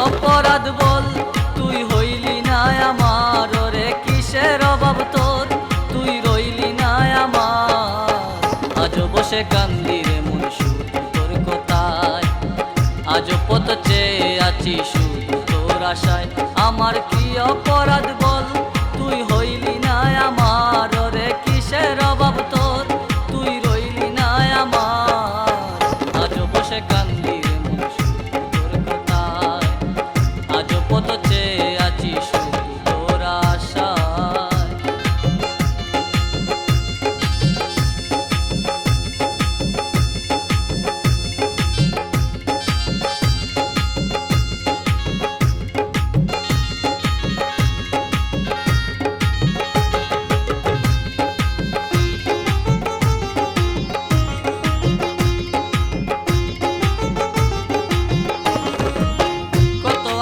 অপরাধ বল তুই হইলি না আমার, রে কিসের অভাব তোর তুই রইলি না আমার। আজও বসে কান্দি রে মন শুধু তোর কথায়, আজও পথ চেয়ে আছি শুধু তোর আশায়। আমার কি অপরাধ বল তুই হইলি না আমার, রে কিসের অভাব তোর তুই রইলি না আমার। আজও বসে কান্দি রে মন শুধু তোর কথায়, আজও পথ চেয়ে আছি শুধু তোর আশায়।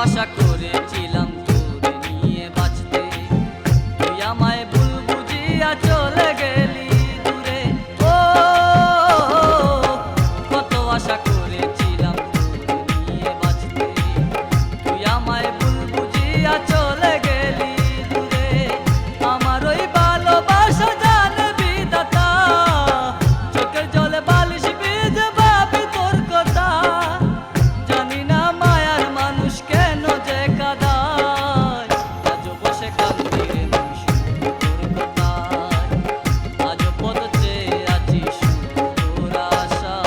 আশা করেছিলাম তোরে নিয়ে বাঁচতে, তুই আমায় ভুল বুঝিয়া চলে গেলি দূরে। ও কত আশা করেছিলাম তোরে নিয়ে বাঁচতে, তুই আমায় ভুল বুঝিয়া চলে গেলি দূরে। আমার ওই ভালোবাসা জানে বিধাতা, চোখের জলে বালিশ ভিজে ভাবি তোর কথা। জানি না মায়ার মানুষ কেন যে কাঁদায়, আজও বসে কান্দি রে মন শুধু তোর কথায়, আজও পথ চেয়ে আছি শুধু তোর আশায়।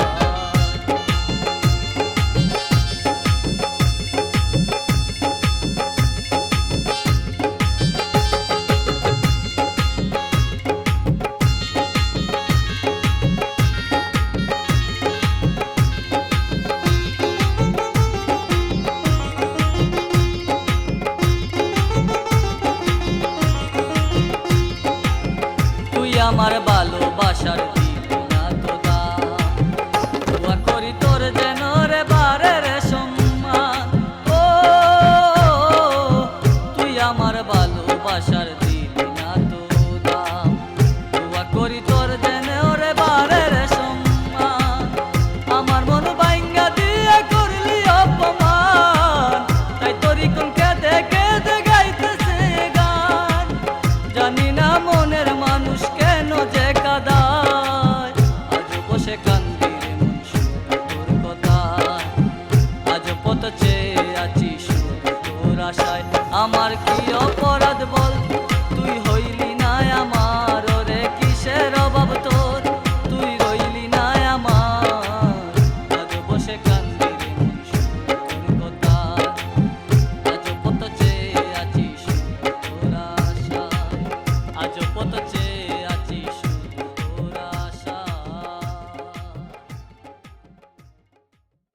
তুই আমার ভালোবাসার